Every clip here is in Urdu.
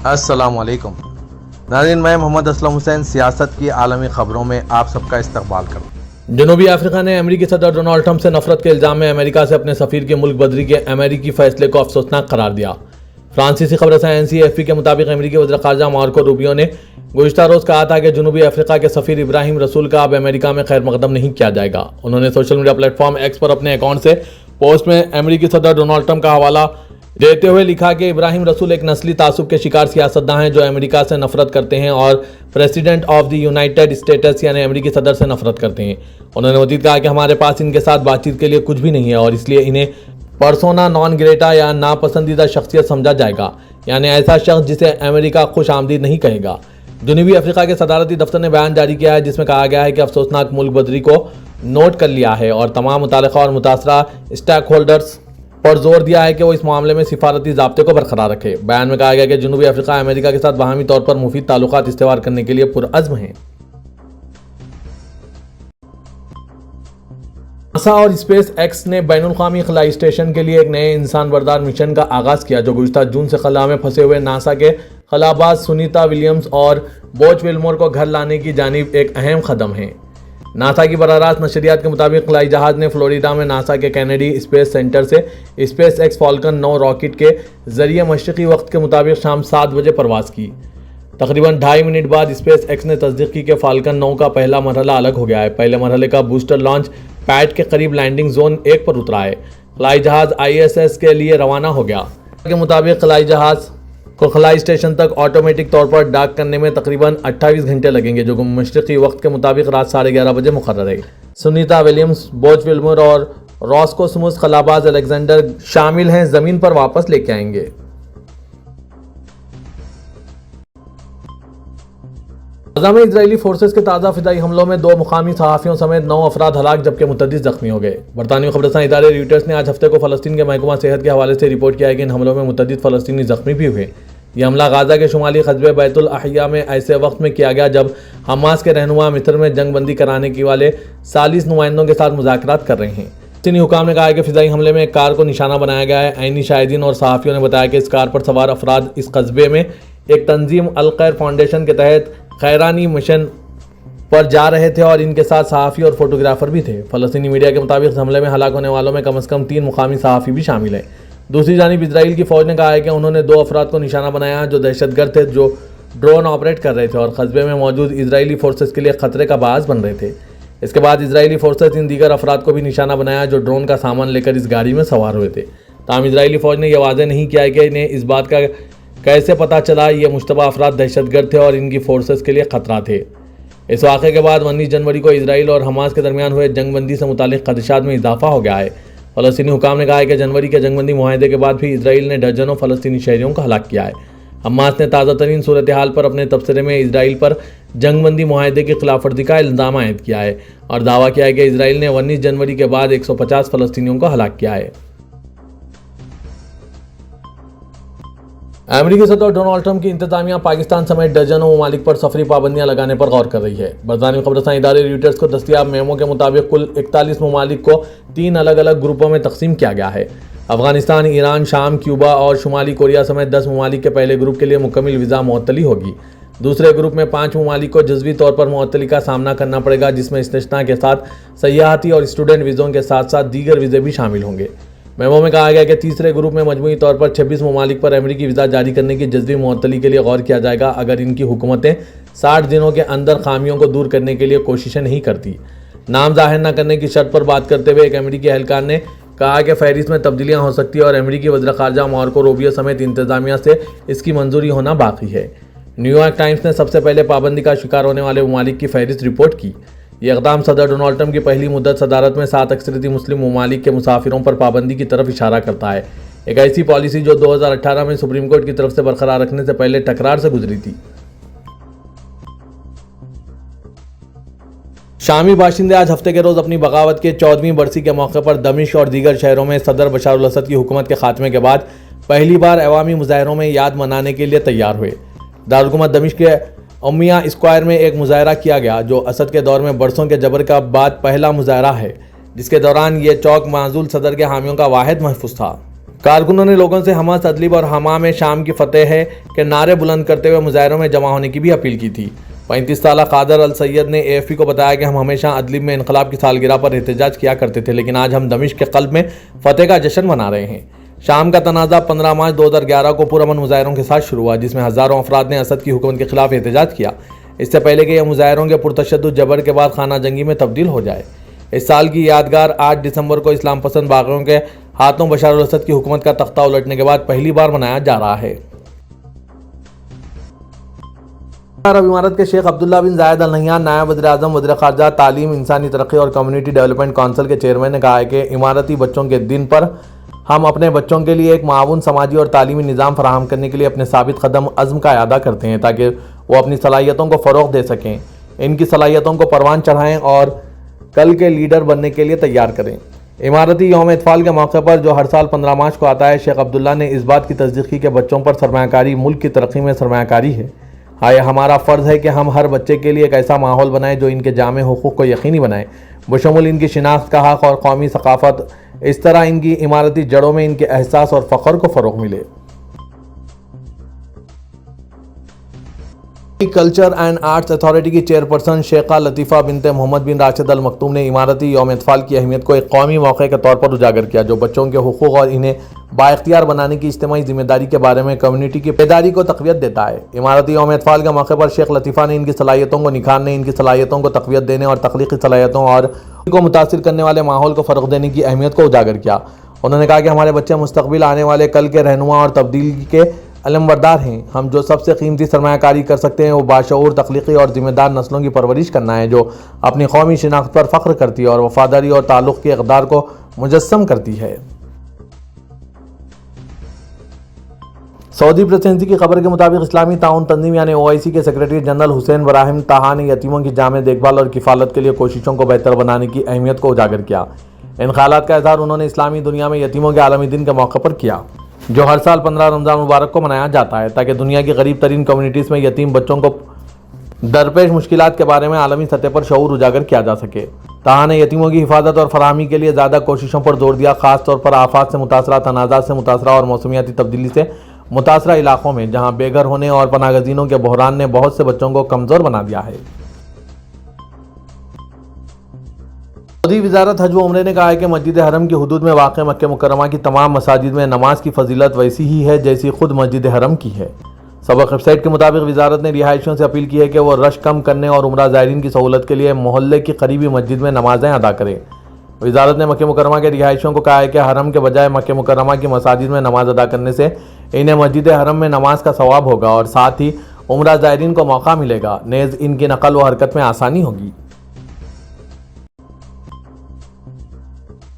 السلام علیکم ناظرین، میں محمد اسلم حسین سیاست کی عالمی خبروں میں آپ سب کا استقبال کرتا ہوں۔ جنوبی افریقہ نے امریکی صدر ڈونلڈ ٹرمپ سے نفرت کے الزام میں امریکہ سے اپنے سفیر کی ملک بدری کے امریکی فیصلے کو افسوسناک قرار دیا۔ فرانسیسی خبر رساں NCAFP کے مطابق امریکی وزیر خارجہ مارکو روبیو نے گزشتہ روز کہا تھا کہ جنوبی افریقہ کے سفیر ابراہیم رسول کا اب امریکہ میں خیر مقدم نہیں کیا جائے گا۔ انہوں نے social media platform X پر اپنے اکاؤنٹ سے پوسٹ میں امریکی صدر ڈونلڈ ٹرمپ کا حوالہ دیتے ہوئے لکھا کہ ابراہیم رسول ایک نسلی تعصب کے شکار سیاستداں ہیں جو امریکہ سے نفرت کرتے ہیں اور president of the United States یعنی امریکی صدر سے نفرت کرتے ہیں۔ انہوں نے مزید کہا کہ ہمارے پاس ان کے ساتھ بات چیت کے لیے کچھ بھی نہیں ہے اور اس لیے انہیں پرسونا نان گریٹا یا ناپسندیدہ شخصیت سمجھا جائے گا، یعنی ایسا شخص جسے امریکہ خوش آمدید نہیں کہے گا۔ جنوبی افریقہ کے صدارتی دفتر نے بیان جاری کیا ہے جس میں کہا گیا ہے کہ افسوسناک ملک بدری کو نوٹ کر لیا ہے اور تمام متعلقہ اور متاثرہ اسٹیک ہولڈرز پر زور دیا ہے کہ وہ اس معاملے میں سفارتی ضابطے کو برقرار رکھے۔ بیان میں کہا گیا کہ جنوبی افریقہ امریکہ کے ساتھ باہمی طور پر مفید تعلقات استوار کرنے کے لیے پرعزم ہیں۔ ناسا اور اسپیس ایکس نے بین الاقوامی خلائی اسٹیشن کے لیے ایک نئے انسان بردار مشن کا آغاز کیا جو گزشتہ جون سے خلا میں پھنسے ہوئے ناسا کے خلاباز سنیتا ولیمز اور بوچ ویلمور کو گھر لانے کی جانب ایک اہم قدم ہے۔ ناسا کی براہ راست نشریات کے مطابق خلائی جہاز نے فلوریڈا میں ناسا کے کینیڈی اسپیس سینٹر سے اسپیس ایکس فالکن 9 راکٹ کے ذریعے مشرقی وقت کے مطابق شام 7 بجے پرواز کی۔ تقریباً 2.5 منٹ بعد اسپیس ایکس نے تصدیق کی کہ فالکن 9 کا پہلا مرحلہ الگ ہو گیا ہے۔ پہلے مرحلے کا بوسٹر لانچ پیڈ کے قریب لینڈنگ زون 1 پر اترا ہے۔ خلائی جہاز ISS کے لیے روانہ ہو گیا۔ کے مطابق خلائی جہاز کو خلائی اسٹیشن تک آٹومیٹک طور پر ڈاک کرنے میں تقریباً 28 گھنٹے لگیں گے جو مشرقی وقت کے مطابق رات 11:30 بجے مقرر ہے۔ سنیتا ولیمز، بوچ ویلمور اور راسکوسموس خلاباز الیگزینڈر شامل ہیں زمین پر واپس لے کے آئیں گے۔ غزہ میں اسرائیلی فورسز کے تازہ فضائی حملوں میں 2 مقامی صحافیوں سمیت 9 افراد ہلاک جبکہ متعدد زخمی ہو گئے۔ برطانوی خبر رساں ادارے رویٹرز نے آج ہفتے کو فلسطین کے محکمہ صحت کے حوالے سے رپورٹ کیا ہے کہ ان حملوں میں متعدد فلسطینی زخمی بھی ہوئے۔ یہ حملہ غزہ کے شمالی قصبے بیت الاحیا میں ایسے وقت میں کیا گیا جب حماس کے رہنما مصر میں جنگ بندی کرانے کے والے ثالث نمائندوں کے ساتھ مذاکرات کر رہے ہیں۔ فلسطینی حکام نے کہا ہے کہ فضائی حملے میں ایک کار کو نشانہ بنایا گیا ہے۔ عینی شاہدین اور صحافیوں نے بتایا کہ اس کار پر سوار افراد اس قصبے میں ایک تنظیم الخیر فاؤنڈیشن کے تحت خیرانی مشن پر جا رہے تھے اور ان کے ساتھ صحافی اور فوٹوگرافر بھی تھے۔ فلسطینی میڈیا کے مطابق اس حملے میں ہلاک ہونے والوں میں کم از کم 3 مقامی صحافی بھی شامل ہیں۔ دوسری جانب اسرائیل کی فوج نے کہا ہے کہ انہوں نے 2 افراد کو نشانہ بنایا جو دہشت گرد تھے جو ڈرون آپریٹ کر رہے تھے اور قصبے میں موجود اسرائیلی فورسز کے لیے خطرے کا باعث بن رہے تھے۔ اس کے بعد اسرائیلی فورسز ان دیگر افراد کو بھی نشانہ بنایا جو ڈرون کا سامان لے کر اس گاڑی میں سوار ہوئے تھے۔ تاہم اسرائیلی فوج نے یہ واضح نہیں کیا ہے کہ انہیں اس بات کا کیسے پتہ چلا یہ مشتبہ افراد دہشت گرد تھے اور ان کی فورسز کے لیے خطرہ تھے۔ اس واقعے کے بعد 19 جنوری کو اسرائیل اور حماس کے درمیان ہوئے جنگ بندی سے متعلق خدشات میں اضافہ ہو گیا ہے۔ فلسطینی حکام نے کہا ہے کہ جنوری کے جنگ بندی معاہدے کے بعد بھی اسرائیل نے درجنوں فلسطینی شہریوں کو ہلاک کیا ہے۔ حماس نے تازہ ترین صورتحال پر اپنے تبصرے میں اسرائیل پر جنگ بندی معاہدے کی خلاف ورزی کا الزام عائد کیا ہے اور دعویٰ کیا ہے کہ اسرائیل نے 19 جنوری کے بعد 150 فلسطینیوں کو ہلاک کیا ہے۔ امریکی صدر ڈونلڈ ٹرمپ کی انتظامیہ پاکستان سمیت درجنوں ممالک پر سفری پابندیاں لگانے پر غور کر رہی ہے۔ برطانوی خبر رساں ادارے رویٹرز کو دستیاب میمو کے مطابق کل 41 ممالک کو 3 الگ الگ گروپوں میں تقسیم کیا گیا ہے۔ افغانستان، ایران، شام، کیوبا اور شمالی کوریا سمیت 10 ممالک کے پہلے گروپ کے لیے مکمل ویزا معطلی ہوگی۔ دوسرے گروپ میں 5 ممالک کو جزوی طور پر معطلی کا سامنا کرنا پڑے گا جس میں استثناء کے ساتھ سیاحتی اور اسٹوڈنٹ ویزوں کے ساتھ ساتھ دیگر ویزے بھی شامل ہوں گے۔ میمو میں کہا گیا کہ تیسرے گروپ میں مجموعی طور پر 26 ممالک پر امریکی ویزا جاری کرنے کی جزوی معطلی کے لیے غور کیا جائے گا اگر ان کی حکومتیں 60 دنوں کے اندر خامیوں کو دور کرنے کے لیے کوششیں نہیں کرتی۔ نام ظاہر نہ کرنے کی شرط پر بات کرتے ہوئے ایک امریکی اہلکار نے کہا کہ فہرست میں تبدیلیاں ہو سکتی ہیں اور امریکی وزیر خارجہ مارکو روبیو سمیت انتظامیہ سے اس کی منظوری ہونا باقی ہے۔ نیو یارک ٹائمز نے سب سے پہلے پابندی کا شکار ہونے والے ممالک کی فہرست رپورٹ کی۔ یہ اقدام صدر ڈونلڈ ٹرمپ کی پہلی مدت صدارت میں 7 اکثریتی مسلم ممالک کے مسافروں پر پابندی کی طرف اشارہ کرتا ہے، ایک ایسی پالیسی جو 2018 میں سپریم کورٹ کی طرف سے برقرار رکھنے سے پہلے تکرار سے گزری تھی۔ شامی باشندے آج ہفتے کے روز اپنی بغاوت کے 14ویں برسی کے موقع پر دمشق اور دیگر شہروں میں صدر بشار الاسد کی حکومت کے خاتمے کے بعد پہلی بار عوامی مظاہروں میں یاد منانے کے لیے تیار ہوئے۔ دارالحکومت دمشق کے امیہ اسکوائر میں ایک مظاہرہ کیا گیا جو اسد کے دور میں برسوں کے جبر کا بعد پہلا مظاہرہ ہے جس کے دوران یہ چوک معزول صدر کے حامیوں کا واحد محفوظ تھا۔ کارکنوں نے لوگوں سے حماس ادلیب اور حمام شام کی فتح ہے کہ نعرے بلند کرتے ہوئے مظاہروں میں جمع ہونے کی بھی اپیل کی تھی۔ 35 سالہ قادر السید نے AFP کو بتایا کہ ہم ہمیشہ ادلیب میں انقلاب کی سالگرہ پر احتجاج کیا کرتے تھے، لیکن آج ہم دمشق کے قلب میں فتح کا جشن منا رہے ہیں۔ شام کا تنازع 15 مارچ 2011 کو پرامن مظاہروں کے ساتھ شروع ہوا، جس میں ہزاروں افراد نے اسد کی حکومت کے خلاف احتجاج کیا، اس سے پہلے کہ یہ مظاہروں کے پرتشدد جبر کے بعد خانہ جنگی میں تبدیل ہو جائے۔ اس سال کی یادگار 8 دسمبر کو اسلام پسند باغیوں کے ہاتھوں بشار الاسد کی حکومت کا تختہ الٹنے کے بعد پہلی بار منایا جا رہا ہے۔ عرب امارت کے شیخ عبداللہ بن زائد ال نہیان نائب وزیر اعظم، وزیر خارجہ، تعلیم، انسانی ترقی اور کمیونٹی ڈیولپمنٹ کونسل کے چیئرمین نے کہا ہے کہ اماراتی بچوں کے دن پر ہم اپنے بچوں کے لیے ایک معاون سماجی اور تعلیمی نظام فراہم کرنے کے لیے اپنے ثابت قدم عزم کا اعادہ کرتے ہیں تاکہ وہ اپنی صلاحیتوں کو فروغ دے سکیں، ان کی صلاحیتوں کو پروان چڑھائیں اور کل کے لیڈر بننے کے لیے تیار کریں۔ اماراتی یوم اطفال کے موقع پر جو ہر سال 15 مارچ کو آتا ہے، شیخ عبداللہ نے اس بات کی تصدیق کی کہ بچوں پر سرمایہ کاری ملک کی ترقی میں سرمایہ کاری ہے۔ یہ ہمارا فرض ہے کہ ہم ہر بچے کے لیے ایک ایسا ماحول بنائیں جو ان کے جامع حقوق کو یقینی بنائے، بشمول ان کی شناخت کا حق اور قومی ثقافت۔ اس طرح ان کی اماراتی جڑوں میں ان کے احساس اور فخر کو فروغ ملے۔ کلچر اینڈ آرٹس اتھارٹی کی چیئرپرسن شیخہ لطیفہ بنت محمد بن راشد المکتوم نے اماراتی یوم اطفال کی اہمیت کو ایک قومی موقع کے طور پر اجاگر کیا، جو بچوں کے حقوق اور انہیں بااختیار بنانے کی اجتماعی ذمہ داری کے بارے میں کمیونٹی کی بیداری کو تقویت دیتا ہے۔ اماراتی یوم اطفال کے موقع پر شیخ لطیفہ نے ان کی صلاحیتوں کو نکھارنے، ان کی صلاحیتوں کو تقویت دینے اور تخلیقی صلاحیتوں اور کو متاثر کرنے والے ماحول کو فروغ دینے کی اہمیت کو اجاگر کیا۔ انہوں نے کہا کہ ہمارے بچے مستقبل آنے والے کل کے رہنما اور تبدیلی کے علمبردار ہیں۔ ہم جو سب سے قیمتی سرمایہ کاری کر سکتے ہیں وہ باشعور، تخلیقی اور ذمہ دار نسلوں کی پرورش کرنا ہے، جو اپنی قومی شناخت پر فخر کرتی ہے اور وفاداری اور تعلق کی اقدار کو مجسم کرتی ہے۔ سعودی پریسیڈنسی کی خبر کے مطابق اسلامی تعاون تنظیم یعنی OIC کے سیکریٹری جنرل حسین براہیم طہا نے یتیموں کی جامع دیکھ بھال اور کفالت کے لیے کوششوں کو بہتر بنانے کی اہمیت کو اجاگر کیا۔ ان خیالات کا اظہار انہوں نے اسلامی دنیا میں یتیموں کے عالمی دن کے موقع پر کیا، جو ہر سال 15 رمضان مبارک کو منایا جاتا ہے، تاکہ دنیا کی غریب ترین کمیونٹیز میں یتیم بچوں کو درپیش مشکلات کے بارے میں عالمی سطح پر شعور اجاگر کیا جا سکے۔ طہا نے یتیموں کی حفاظت اور فراہمی کے لیے زیادہ کوششوں پر زور دیا، خاص طور پر آفات سے متاثرہ، تنازعات سے متاثرہ اور موسمیاتی تبدیلی سے متاثرہ علاقوں میں، جہاں بے گھر ہونے اور پناہ گزینوں کے بحران نے بہت سے بچوں کو کمزور بنا دیا ہے۔ سعودی وزارت حج و عمرے نے کہا ہے کہ مسجد حرم کی حدود میں واقع مکہ مکرمہ کی تمام مساجد میں نماز کی فضیلت ویسی ہی ہے جیسی خود مسجد حرم کی ہے۔ سبق ویب سائٹ کے مطابق وزارت نے رہائشیوں سے اپیل کی ہے کہ وہ رش کم کرنے اور عمرہ زائرین کی سہولت کے لیے محلے کی قریبی مسجد میں نمازیں ادا کریں۔ وزارت نے مکہ مکرمہ کے رہائشیوں کو کہا ہے کہ حرم کے بجائے مکہ مکرمہ کی مساجد میں نماز ادا کرنے سے انہیں مسجد حرم میں نماز کا ثواب ہوگا اور ساتھ ہی عمرہ زائرین کو موقع ملے گا، نیز ان کی نقل و حرکت میں آسانی ہوگی۔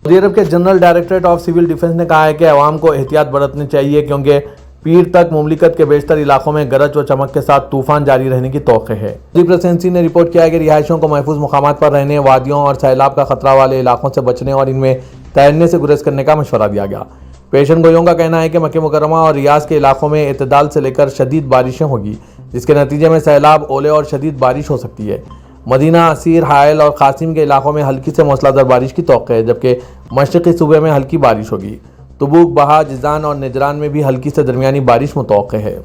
سعودی عرب کے general directorate of civil defence نے کہا ہے کہ عوام کو احتیاط برتنی چاہیے، کیونکہ پیر تک مملکت کے بیشتر علاقوں میں گرج و چمک کے ساتھ طوفان جاری رہنے کی توقع ہے۔ سعودی پریسیڈنسی نے رپورٹ کیا ہے کہ رہائشیوں کو محفوظ مقامات پر رہنے، وادیوں اور سیلاب کا خطرہ والے علاقوں سے بچنے اور ان میں تیرنے سے گریز کرنے کا مشورہ دیا گیا۔ پیشن گوئیوں کا کہنا ہے کہ مکہ مکرمہ اور ریاض کے علاقوں میں اعتدال سے لے کر شدید بارشیں ہوگی، جس کے نتیجے میں سیلاب، اولے اور شدید بارش ہو سکتی ہے۔ مدینہ، عسیر، حائل اور قاسم کے علاقوں میں ہلکی سے موسلا دھار بارش کی توقع ہے، جبکہ مشرقی صوبے میں ہلکی بارش ہوگی۔ تبوک، بہا، جیزان اور نجران میں بھی ہلکی سے درمیانی بارش متوقع ہے۔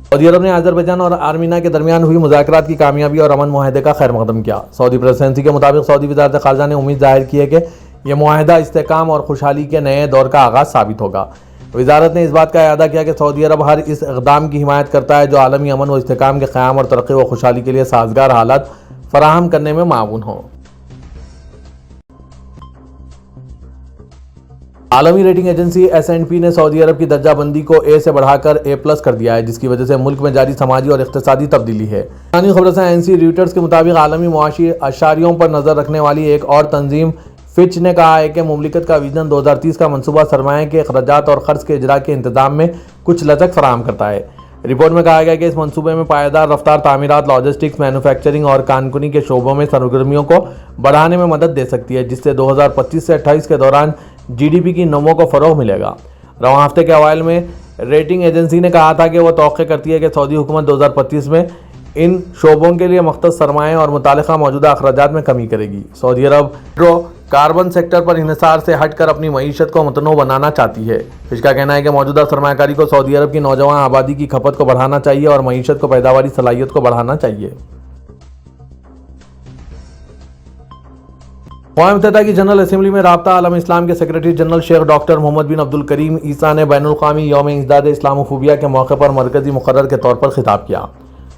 سعودی عرب نے آذربائیجان اور آرمینیا کے درمیان ہوئی مذاکرات کی کامیابی اور امن معاہدے کا خیر مقدم کیا۔ سعودی پریسیڈنسی کے مطابق سعودی وزارت خارجہ نے امید ظاہر کی ہے کہ یہ معاہدہ استحکام اور خوشحالی کے نئے دور کا آغاز ثابت ہوگا۔ وزارت نے اس بات کا اعادہ کیا کہ سعودی عرب ہر اس اقدام کی حمایت کرتا ہے جو عالمی امن و استحکام کے قیام اور ترقی و خوشحالی کے لیے سازگار حالات فراہم کرنے میں معاون ہو۔ عالمی ریٹنگ ایجنسی S&P نے سعودی عرب کی درجہ بندی کو A سے بڑھا کر A+ کر دیا ہے، جس کی وجہ سے ملک میں جاری سماجی اور اقتصادی تبدیلی ہے۔ ثانی خبررساں NC ریوٹرز کے مطابق عالمی معاشی اشاریوں پر نظر رکھنے والی ایک اور تنظیم فچ نے کہا ہے کہ مملکت کا ویژن 2030 کا منصوبہ سرمایہ کے اخراجات اور خرچ کے اجرا کے انتظام میں کچھ لچک فراہم کرتا ہے۔ رپورٹ میں کہا گیا کہ اس منصوبے میں پائیدار رفتار تعمیرات، لاجسٹکس، مینوفیکچرنگ اور کانکنی کے شعبوں میں سرگرمیوں کو بڑھانے میں مدد دے سکتی ہے، جس سے 2025 سے 28 کے دوران GDP کی نمو کو فروغ ملے گا۔ رواں ہفتے کے اوائل میں ریٹنگ ایجنسی نے کہا تھا کہ وہ توقع کرتی ہے کہ سعودی حکومت 2025 میں ان شعبوں کے لیے مختص سرمایہ اور متعلقہ موجودہ اخراجات میں کمی کرے گی۔ سعودی عرب ہائیڈرو کاربن سیکٹر پر انحصار سے ہٹ کر اپنی معیشت کو متنوع بنانا چاہتی ہے۔ فچ کا کہنا ہے کہ موجودہ سرمایہ کاری کو سعودی عرب کی نوجوان آبادی کی کھپت کو بڑھانا چاہیے اور معیشت کو پیداواری صلاحیت کو بڑھانا چاہیے۔ اقوام متحدہ کی جنرل اسمبلی میں رابطہ عالم اسلام کے سیکرٹری جنرل شیخ ڈاکٹر محمد بن عبد الکریم عیسیٰ نے بین الاقوامی یوم انسداد اسلاموفوبیا کے موقع پر مرکزی مقرر کے طور پر خطاب کیا۔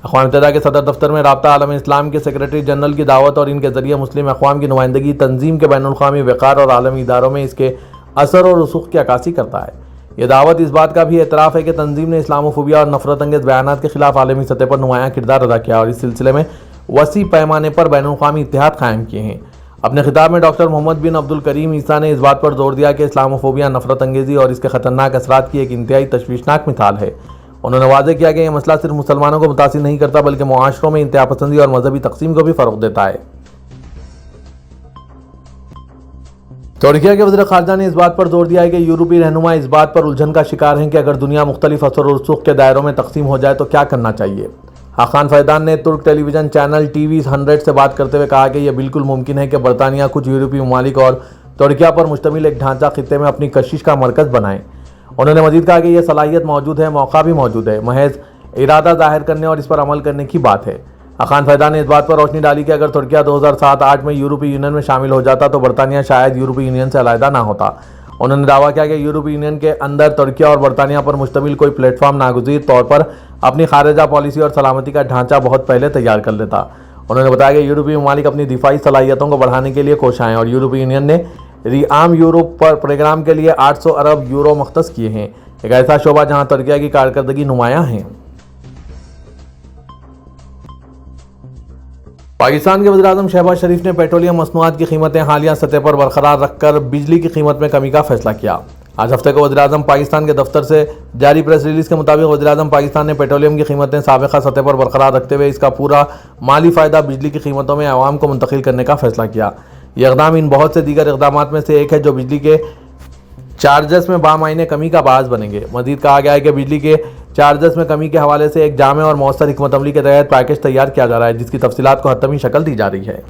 اقوام متحدہ کے صدر دفتر میں رابطہ عالم اسلام کے سیکرٹری جنرل کی دعوت اور ان کے ذریعے مسلم اقوام کی نمائندگی تنظیم کے بین الاقوامی وقار اور عالمی اداروں میں اس کے اثر اور رسوخ کی عکاسی کرتا ہے۔ یہ دعوت اس بات کا بھی اعتراف ہے کہ تنظیم نے اسلاموفوبیا اور نفرت انگیز بیانات کے خلاف عالمی سطح پر نمایاں کردار ادا کیا اور اس سلسلے میں وسیع پیمانے پر بین الاقوامی اتحاد قائم کیے ہیں۔ اپنے خطاب میں ڈاکٹر محمد بن عبد الکریم عیسیٰ نے اس بات پر زور دیا کہ اسلاموفوبیا نفرت انگیزی اور اس کے خطرناک اثرات کی ایک انتہائی تشویشناک مثال ہے۔ انہوں نے واضح کیا کہ یہ مسئلہ صرف مسلمانوں کو متاثر نہیں کرتا بلکہ معاشروں میں انتہا پسندی اور مذہبی تقسیم کو بھی فروغ دیتا ہے۔ ترکیہ کے وزیر خارجہ نے اس بات پر زور دیا ہے کہ یورپی رہنما اس بات پر الجھن کا شکار ہیں کہ اگر دنیا مختلف اثر و رسوخ کے دائروں میں تقسیم ہو جائے تو کیا کرنا چاہیے۔ حقان فیضان نے ترک ٹیلی ویژن چینل ٹی وی 100 سے بات کرتے ہوئے کہا کہ یہ بالکل ممکن ہے کہ برطانیہ کچھ یورپی ممالک اور ترکیہ پر مشتمل ایک ڈھانچہ خطے میں اپنی کشش کا مرکز بنائیں۔ انہوں نے مزید کہا کہ یہ صلاحیت موجود ہے، موقع بھی موجود ہے، محض ارادہ ظاہر کرنے اور اس پر عمل کرنے کی بات ہے۔ حقان فیضان نے اس بات پر روشنی ڈالی کہ اگر ترکیہ 2007-8 میں یورپی یونین میں شامل ہو جاتا تو برطانیہ شاید یورپی یونین سے علیحدہ نہ ہوتا۔ انہوں نے دعویٰ کیا کہ یورپی یونین کے اندر ترکیہ اور برطانیہ پر مشتمل کوئی پلیٹ فارم ناگزیر طور پر اپنی خارجہ پالیسی اور سلامتی کا ڈھانچہ بہت پہلے تیار کر لیتا۔ انہوں نے بتایا کہ یورپی ممالک اپنی دفاعی صلاحیتوں کو بڑھانے کے لیے کوشاں ہیں اور یورپی یونین نے ری عام یورپ پر پروگرام کے لیے 800 ارب یورو مختص کیے ہیں، ایک ایسا شعبہ جہاں ترکیہ کی کارکردگی نمایاں ہے۔ پاکستان کے وزیراعظم شہباز شریف نے پیٹرولیم مصنوعات کی قیمتیں حالیہ سطح پر برقرار رکھ کر بجلی کی قیمت میں کمی کا فیصلہ کیا۔ آج ہفتے کو وزیراعظم پاکستان کے دفتر سے جاری پریس ریلیز کے مطابق وزیراعظم پاکستان نے پیٹرولیم کی قیمتیں سابقہ سطح پر برقرار رکھتے ہوئے اس کا پورا مالی فائدہ بجلی کی قیمتوں میں عوام کو منتقل کرنے کا فیصلہ کیا۔ یہ اقدام ان بہت سے دیگر اقدامات میں سے ایک ہے جو بجلی کے چارجز میں بامعنی کمی کا باعث بنیں گے۔ مزید کہا گیا ہے کہ بجلی کے چارجز میں کمی کے حوالے سے ایک جامع اور مؤثر حکمت عملی کے تحت پیکیج تیار کیا جا رہا ہے جس کی تفصیلات کو حتمی شکل دی جا رہی ہے۔